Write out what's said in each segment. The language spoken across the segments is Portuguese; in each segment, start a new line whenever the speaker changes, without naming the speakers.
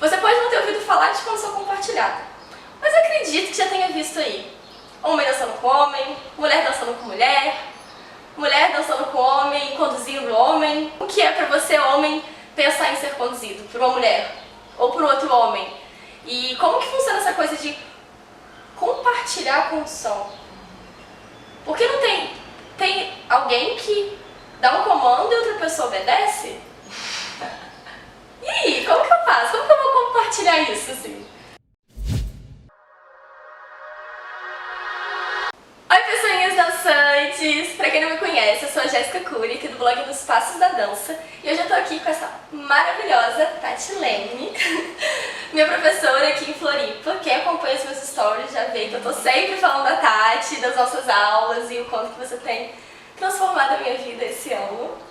Você pode não ter ouvido falar de condução compartilhada, mas acredito que já tenha visto aí homem dançando com homem, mulher dançando com mulher, mulher dançando com homem, conduzindo homem. O que é para você, homem, pensar em ser conduzido por uma mulher ou por outro homem? E como que funciona essa coisa de compartilhar a condução? Porque não tem alguém que dá um comando e outra pessoa obedece? E aí, como que eu faço? Como que eu vou compartilhar isso, assim? Oi, pessoinhas dançantes! Pra quem não me conhece, eu sou a Jéssica Cury, aqui do blog Nos Passos da Dança. E hoje eu tô aqui com essa maravilhosa Tati Leme, minha professora aqui em Floripa. Quem acompanha os meus stories já vê que eu tô sempre falando da Tati, das nossas aulas e o quanto que você tem transformado a minha vida esse ano.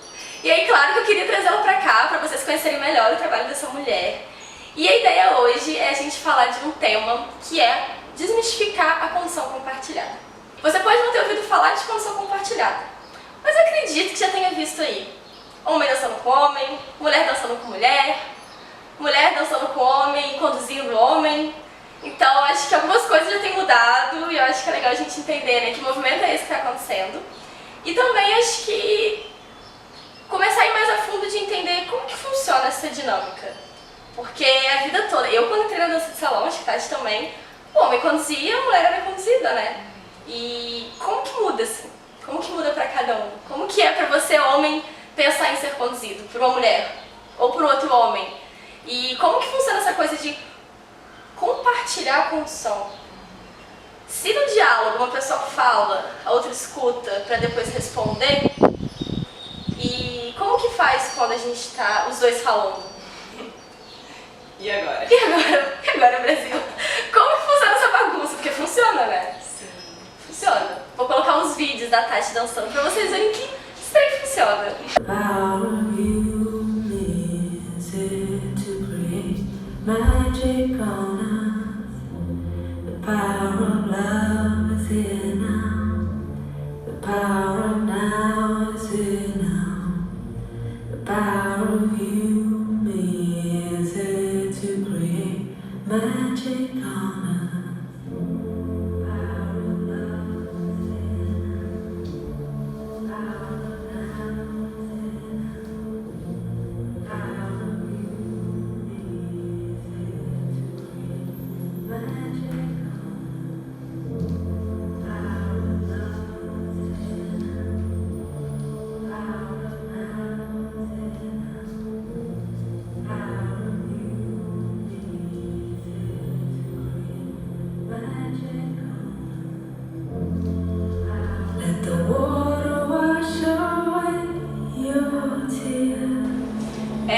E aí, claro que eu queria trazê-la pra cá, pra vocês conhecerem melhor o trabalho dessa mulher. E a ideia hoje é a gente falar de um tema que é desmistificar a condução compartilhada. Você pode não ter ouvido falar de condução compartilhada, mas acredito que já tenha visto aí homem dançando com homem, mulher dançando com mulher, mulher dançando com homem, conduzindo homem. Então acho que algumas coisas já têm mudado e eu acho que é legal a gente entender, né, que movimento é esse que está acontecendo. E também acho que começar a ir mais a fundo de entender como que funciona essa dinâmica. Porque a vida toda, eu quando entrei na dança de salão, acho que Tati também, o homem conduzia, a mulher era conduzida, né? E como que muda assim? Como que muda pra cada um? Como que é pra você, homem, pensar em ser conduzido por uma mulher ou por outro homem? E como que funciona essa coisa de compartilhar a condução? Se no diálogo uma pessoa fala, a outra escuta pra depois responder, e como que faz quando a gente tá os dois falando?
E agora?
E agora, Brasil? Como que funciona essa bagunça? Porque funciona, né?
Sim.
Funciona. Vou colocar uns vídeos da Tati dançando pra vocês verem que isso trem funciona.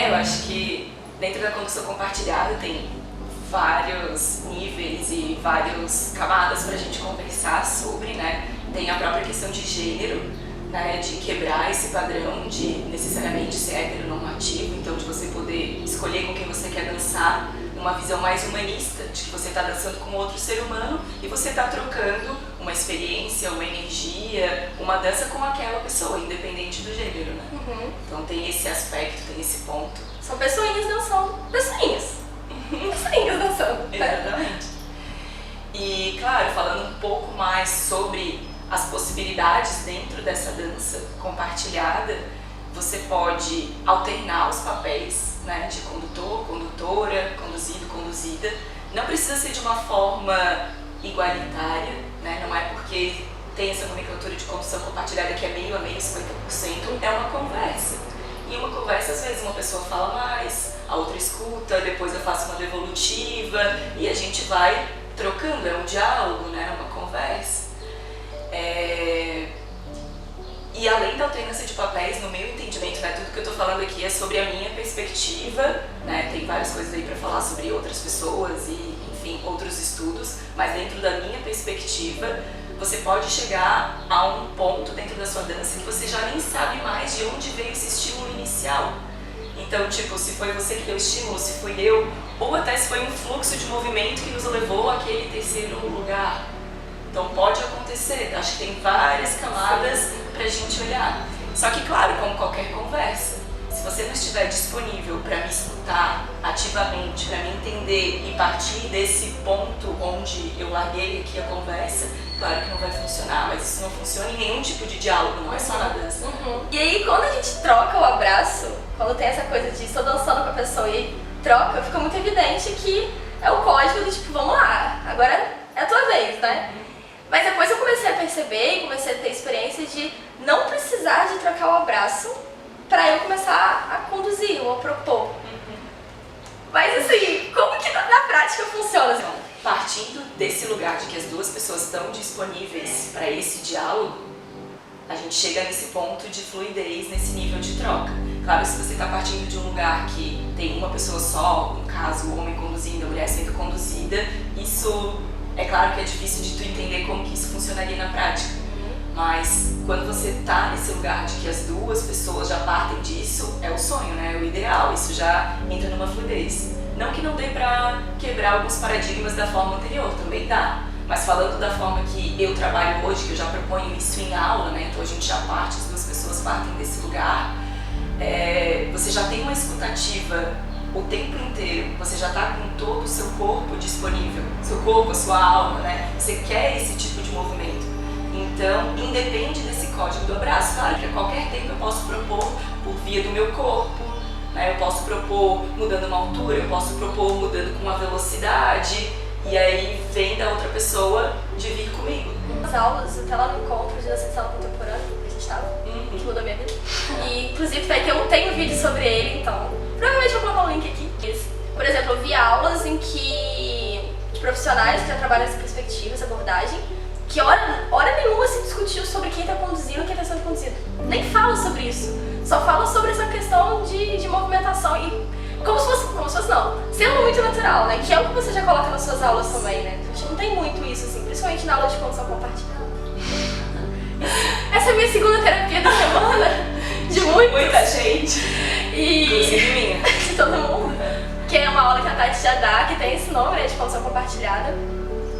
Eu acho que dentro da condução compartilhada tem vários níveis e várias camadas pra gente conversar sobre, né? Tem a própria questão de gênero, né? De quebrar esse padrão de necessariamente ser heteronormativo, então de você poder escolher com quem você quer dançar, uma visão mais humanista, de que você está dançando com outro ser humano e você está trocando uma experiência, uma energia, uma dança com aquela pessoa, independente do gênero, né? Então tem esse aspecto, tem esse ponto.
São pessoinhas dançando. Pessoinhas. Pessoinhas dançando.
Exatamente. E, claro, falando um pouco mais sobre as possibilidades dentro dessa dança compartilhada, você pode alternar os papéis, né, de condutor, condutora, conduzido, conduzida. Não precisa ser de uma forma igualitária, né? Não é porque tem essa nomenclatura de condução compartilhada que é meio a meio, 50%, é uma conversa. E uma conversa, às vezes, uma pessoa fala mais, a outra escuta, depois eu faço uma devolutiva e a gente vai trocando, é um diálogo, né? É uma conversa. E além da alternância de papéis, no meu entendimento, né, tudo que eu tô falando aqui é sobre a minha perspectiva, né? Tem várias coisas aí pra falar sobre outras pessoas e, enfim, outros estudos, mas dentro da minha perspectiva, você pode chegar a um ponto dentro da sua dança que você já nem sabe mais de onde veio esse estímulo inicial. Então, tipo, se foi você que deu estímulo, se foi eu, ou até se foi um fluxo de movimento que nos levou àquele terceiro lugar. Então pode acontecer, acho que tem várias camadas pra gente olhar. Só que, claro, como qualquer conversa, se você não estiver disponível para me escutar ativamente, para me entender e partir desse ponto onde eu larguei aqui a conversa, claro que não vai funcionar, mas isso não funciona em nenhum tipo de diálogo, não é só na dança.
E aí quando a gente troca o abraço, quando tem essa coisa de estou dançando com a pessoa e troca, fica muito evidente que é o código do tipo, vamos lá, agora é a tua vez, né? Mas depois eu comecei a perceber e comecei a ter experiência de não precisar de trocar o abraço pra eu começar a conduzir ou a propor. Mas assim, como que na prática funciona?
Então, partindo desse lugar de que as duas pessoas estão disponíveis para esse diálogo, a gente chega nesse ponto de fluidez, nesse nível de troca. Claro, se você está partindo de um lugar que tem uma pessoa só, no caso o homem conduzindo, a mulher sendo conduzida, isso é claro que é difícil de tu entender como que isso funcionaria na prática. Mas quando você está nesse lugar de que as duas pessoas já partem disso, é o sonho, né? É o ideal, isso já entra numa fluidez. Não que não dê pra quebrar alguns paradigmas da forma anterior, também dá. Mas falando da forma que eu trabalho hoje, que eu já proponho isso em aula, né? Então a gente já parte, as duas pessoas partem desse lugar. Você já tem uma escutativa o tempo inteiro, você já está com todo o seu corpo disponível, seu corpo, a sua alma, né? Você quer esse tipo de movimento. Então, independe desse código do abraço. Claro que a qualquer tempo eu posso propor por via do meu corpo, né? Eu posso propor mudando uma altura, eu posso propor mudando com uma velocidade, e aí vem da outra pessoa de vir comigo.
As aulas, até lá no encontro de dança contemporânea que a gente estava, que mudou a minha vida. E inclusive vai ter tem um vídeo sobre ele, então provavelmente eu vou colocar um link aqui. Por exemplo, eu vi aulas em que profissionais que já trabalham essa perspectiva, essa abordagem, que hora nenhuma se discutiu sobre quem está conduzindo e quem está sendo conduzido. Nem fala sobre isso. Só fala sobre essa questão de movimentação e como se fosse não, sendo muito natural, né? Que é o que você já coloca nas suas aulas também, né? A gente não tem muito isso, assim, principalmente na aula de condução compartilhada. Essa é a minha segunda terapia da semana, de
muita gente, inclusive
e
minha.
de todo mundo. Que é uma aula que a Tati já dá, que tem esse nome, né, de condução compartilhada.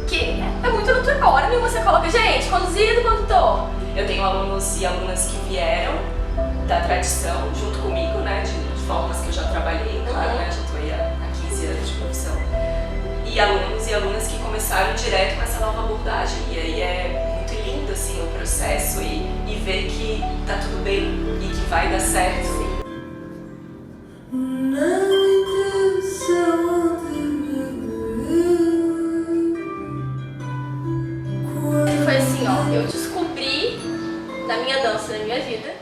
Que é muito natural, hora nenhuma você coloca, gente, conduzido, condutor.
Eu tenho alunos e alunas que vieram da tradição junto comigo, né, de formas que eu já trabalhei, claro, né, já estou aí há 15 anos de profissão. E alunos e alunas que começaram direto com essa nova abordagem. E aí é muito lindo, assim, o processo e ver que tá tudo bem e que vai dar certo.
Foi assim, ó, eu descobri na minha dança, na minha vida,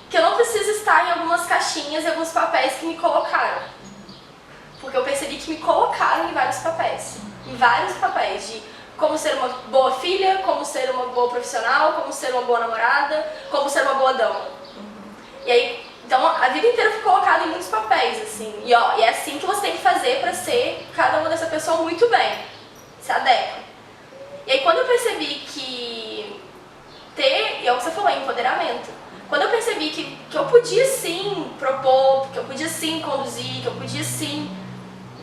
que eu não preciso estar em algumas caixinhas e alguns papéis que me colocaram. Porque eu percebi que me colocaram em vários papéis. Em vários papéis de como ser uma boa filha, como ser uma boa profissional, como ser uma boa namorada, como ser uma boa dama. E aí, então a vida inteira eu fui colocada em muitos papéis, assim. E ó, e é assim que você tem que fazer pra ser cada uma dessa pessoa muito bem. Se adequa. E aí quando eu percebi que e é o que você falou, empoderamento. Quando eu percebi que eu podia sim propor, que eu podia sim conduzir, que eu podia sim,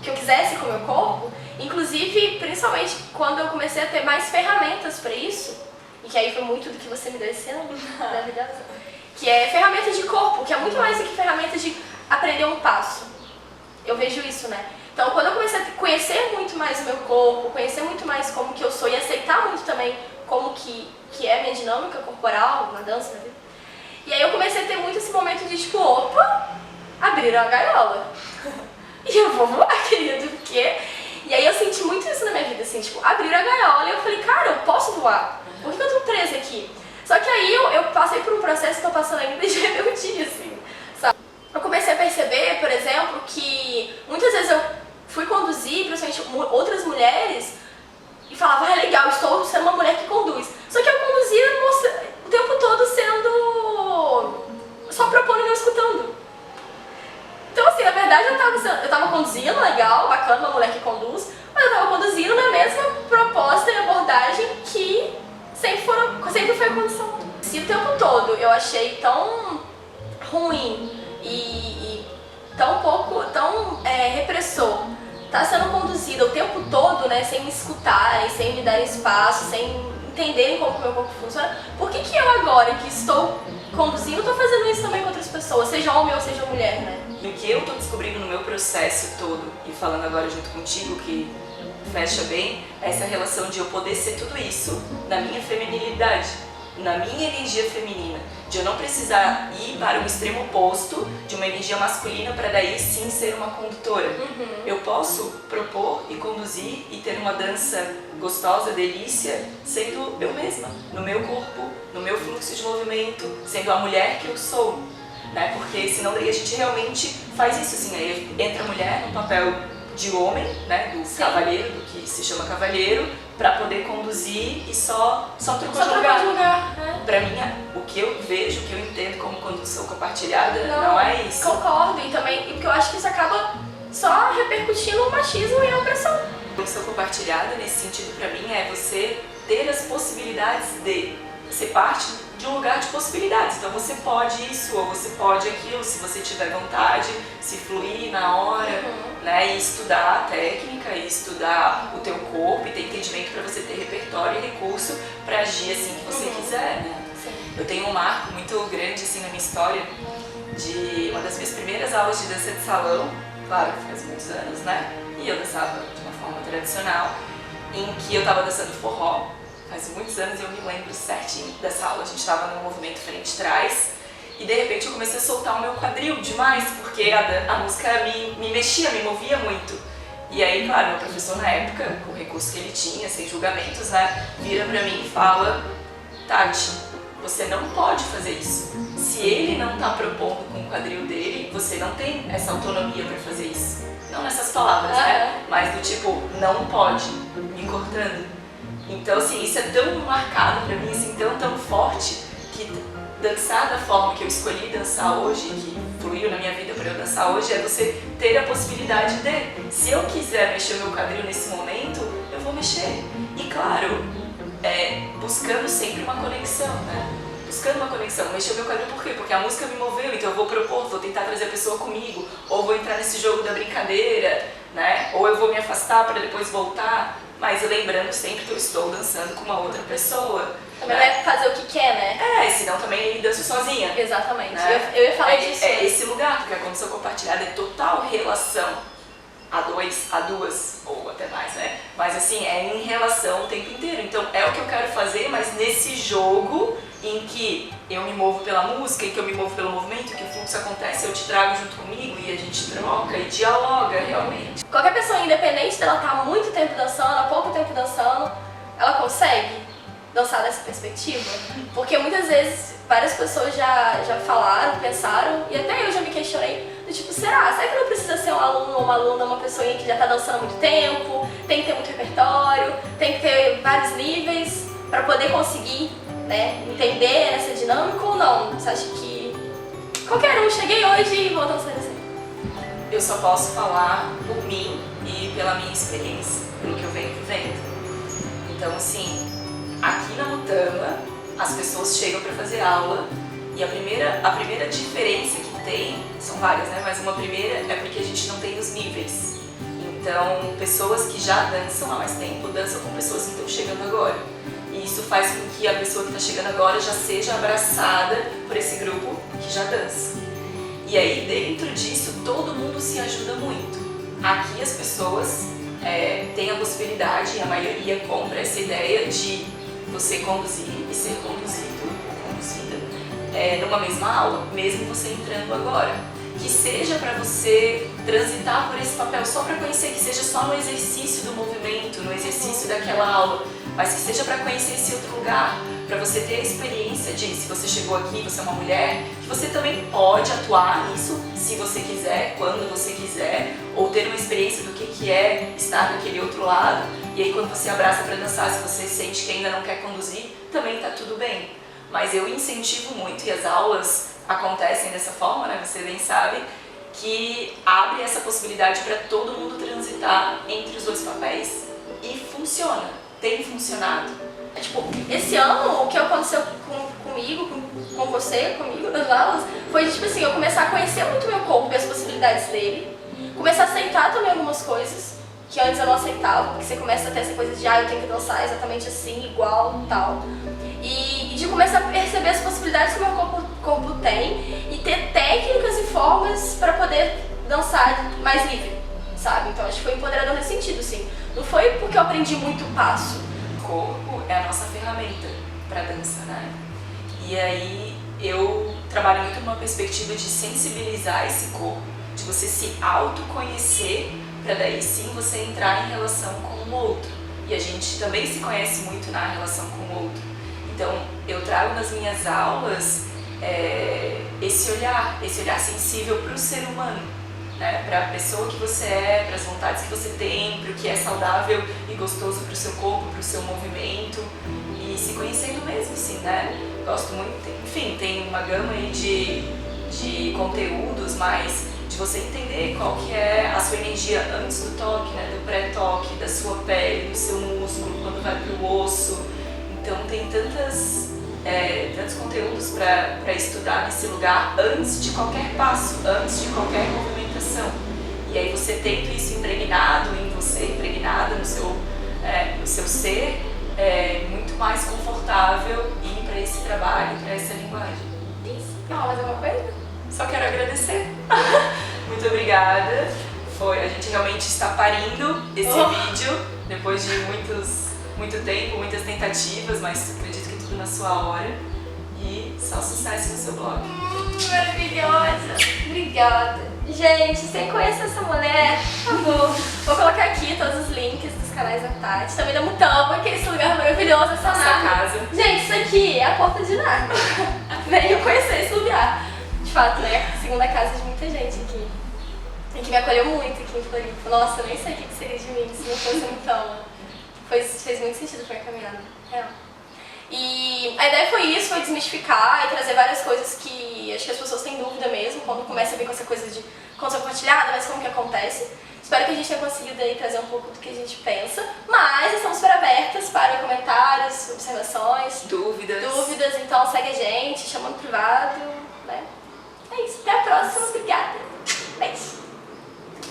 que eu quisesse com o meu corpo, inclusive, principalmente quando eu comecei a ter mais ferramentas para isso, e que aí foi muito do que você me deu esse ano, maravilhosa, que é ferramentas de corpo, que é muito mais do que ferramentas de aprender um passo. Eu vejo isso, né? Então, quando eu comecei a conhecer muito mais o meu corpo, conhecer muito mais como que eu sou e aceitar muito também como que é a minha dinâmica corporal na dança, na vida, e aí eu comecei a ter muito esse momento de tipo, opa, abriram a gaiola. E eu vou voar, querido, porque... E aí eu senti muito isso na minha vida, assim, tipo, abriram a gaiola e eu falei, cara, eu posso voar. Por que eu tô presa aqui? Só que aí eu passei por um processo que eu tô passando ainda de rebeldia, assim, sabe? Eu comecei a perceber, por exemplo, que muitas vezes eu fui conduzir, principalmente outras mulheres, e falava, ah, legal, estou sendo uma mulher que conduz. Só que eu conduzia o tempo todo sendo... só propondo e não escutando. Então, assim, na verdade eu tava conduzindo, legal, bacana, uma mulher que conduz, mas eu tava conduzindo na mesma proposta e abordagem que sempre foi a condição. Se o tempo todo eu achei tão ruim e tão repressor, tá sendo conduzida o tempo todo, né, sem me escutarem, sem me darem espaço, sem entenderem como que o meu corpo funciona, por que eu agora que estou conduzindo, eu tô fazendo isso também com outras pessoas, seja homem ou seja mulher, né?
O que eu tô descobrindo no meu processo todo, e falando agora junto contigo, que fecha bem, é essa relação de eu poder ser tudo isso na minha feminilidade, na minha energia feminina, de eu não precisar ir para o extremo oposto de uma energia masculina para daí sim ser uma condutora. Eu posso propor e conduzir e ter uma dança gostosa, delícia, sendo eu mesma, no meu corpo, no meu fluxo de movimento, sendo a mulher que eu sou, né? Porque senão daí a gente realmente faz isso assim, aí entra a mulher no papel de homem, né, do cavalheiro, do que se chama cavalheiro, para poder conduzir e só trocou de lugar. Pra mim, o que eu vejo, o que eu entendo como condução compartilhada, não é isso.
Concordo, e também porque eu acho que isso acaba só repercutindo no machismo e a opressão.
Condução compartilhada, nesse sentido, pra mim, é você ter as possibilidades de ser parte de um lugar de possibilidades. Então você pode isso ou você pode aquilo, se você tiver vontade, se fluir na hora, né? E estudar a técnica, e estudar o teu corpo e ter entendimento para você ter repertório e recurso para agir assim que você quiser, né? Eu tenho um marco muito grande assim na minha história de uma das minhas primeiras aulas de dança de salão, claro, faz muitos anos, né? E eu dançava de uma forma tradicional, em que eu estava dançando forró. Faz muitos anos e eu me lembro certinho dessa aula. A gente estava no movimento frente-trás e de repente eu comecei a soltar o meu quadril demais, porque a música me mexia, me movia muito. E aí, claro, meu professor na época, com o recurso que ele tinha, sem julgamentos, né, vira pra mim e fala: Tati, você não pode fazer isso. Se ele não tá propondo com o quadril dele, você não tem essa autonomia pra fazer isso. Não nessas palavras, né? Mas do tipo, não pode, me cortando. Então, assim, isso é tão marcado pra mim, assim, tão forte, que dançar da forma que eu escolhi dançar hoje, que fluiu na minha vida pra eu dançar hoje, é você ter a possibilidade de, se eu quiser mexer o meu quadril nesse momento, eu vou mexer. E claro, buscando sempre uma conexão, né? Buscando uma conexão, mexer o meu quadril por quê? Porque a música me moveu, então eu vou propor, vou tentar trazer a pessoa comigo, ou vou entrar nesse jogo da brincadeira, né? Ou eu vou me afastar para depois voltar, mas lembrando sempre que eu estou dançando com uma outra pessoa.
Também não é fazer o que quer, né?
Senão também danço sozinha.
Exatamente,
né?
eu ia falar disso.
É esse lugar, porque a condução compartilhada é total relação a dois, a duas, ou até mais, né? Mas assim, é em relação o tempo inteiro. Então é o que eu quero fazer, mas nesse jogo em que eu me movo pela música, em que eu me movo pelo movimento, que o fluxo acontece, eu te trago junto comigo e a gente troca e dialoga realmente.
Qualquer pessoa, independente dela estar há muito tempo dançando, há pouco tempo dançando, ela consegue dançar dessa perspectiva? Porque muitas vezes várias pessoas já falaram, pensaram, e até eu já me questionei, do tipo, será que não precisa ser um aluno ou uma aluna, uma pessoinha que já está dançando há muito tempo, tem que ter muito repertório, tem que ter vários níveis para poder conseguir, né, entender essa dinâmica ou não? Você acha que qualquer um, cheguei hoje e vou dançar assim?
Eu só posso falar por mim e pela minha experiência, pelo que eu venho vivendo. Então, assim, aqui na Mutama, as pessoas chegam para fazer aula e a primeira diferença que tem, são várias, né? Mas uma primeira é porque a gente não tem os níveis. Então, pessoas que já dançam há mais tempo dançam com pessoas que estão chegando agora. E isso faz com que a pessoa que está chegando agora já seja abraçada por esse grupo que já dança. E aí, dentro disso, todo mundo se ajuda muito. Aqui as pessoas têm a possibilidade, e a maioria compra essa ideia de você conduzir e ser conduzido ou conduzida numa mesma aula, mesmo você entrando agora. Que seja para você transitar por esse papel só para conhecer, que seja só no exercício do movimento, no exercício daquela aula, mas que seja para conhecer esse outro lugar, para você ter a experiência de, se você chegou aqui, você é uma mulher, que você também pode atuar nisso, se você quiser, quando você quiser, ou ter uma experiência do que é estar daquele outro lado, e aí quando você abraça para dançar, se você sente que ainda não quer conduzir, também está tudo bem. Mas eu incentivo muito, e as aulas acontecem dessa forma, né? Você bem sabe, que abre essa possibilidade para todo mundo transitar entre os dois papéis. E funciona, tem funcionado.
Tipo, esse ano, o que aconteceu comigo, com você, comigo, nas aulas, foi de, tipo assim, eu começar a conhecer muito meu corpo e as possibilidades dele, começar a aceitar também algumas coisas que antes eu não aceitava, porque você começa a ter essa coisa de, eu tenho que dançar exatamente assim, igual, tal. E de começar a perceber as possibilidades que o meu corpo corpo tem e ter técnicas e formas para poder dançar mais livre, sabe? Então acho que foi empoderador nesse sentido, sim. Não foi porque eu aprendi muito passo.
O corpo é a nossa ferramenta para dança, né? E aí eu trabalho muito numa perspectiva de sensibilizar esse corpo, de você se autoconhecer, para daí sim você entrar em relação com o outro. E a gente também se conhece muito na relação com o outro. Então eu trago nas minhas aulas esse olhar sensível para o ser humano, né? Para a pessoa que você é, para as vontades que você tem, para o que é saudável e gostoso para o seu corpo, para o seu movimento, e se conhecendo mesmo, assim, né? Gosto muito, enfim, tem uma gama aí de conteúdos, mas de você entender qual que é a sua energia antes do toque, né? Do pré-toque, da sua pele, do seu músculo, quando vai pro osso. Então tem tantos conteúdos para estudar nesse lugar antes de qualquer passo, antes de qualquer movimentação. E aí você tendo isso impregnado em você, impregnado no seu ser, é muito mais confortável ir para esse trabalho, para essa linguagem.
Isso. Não, mais alguma coisa?
Só quero agradecer. Muito obrigada. A gente realmente está parindo esse vídeo depois de muito tempo, muitas tentativas, mas acredito que tudo na sua hora. E só sucesso no seu blog.
Maravilhosa! Obrigada! Gente, você conhece essa mulher? Por favor, vou colocar aqui todos os links dos canais da Tati. Também da Mutampa, que é esse lugar maravilhoso, essa Nárnia.
Casa.
Gente, isso aqui é a porta de Nárnia. Venham conhecer esse lugar. De fato, né? A segunda casa de muita gente aqui. E que me acolheu muito aqui em Floripa. Nossa, eu nem sei o que seria de mim se não fosse Mutampa. Fez muito sentido pra minha caminhada. Real. E a ideia foi isso, foi desmistificar e trazer várias coisas que acho que as pessoas têm dúvida mesmo, quando começa a vir com essa coisa de conta compartilhada, mas como que acontece. Espero que a gente tenha conseguido aí trazer um pouco do que a gente pensa, mas estamos super abertas para comentários, observações,
Dúvidas.
Então segue a gente, chama no privado, né?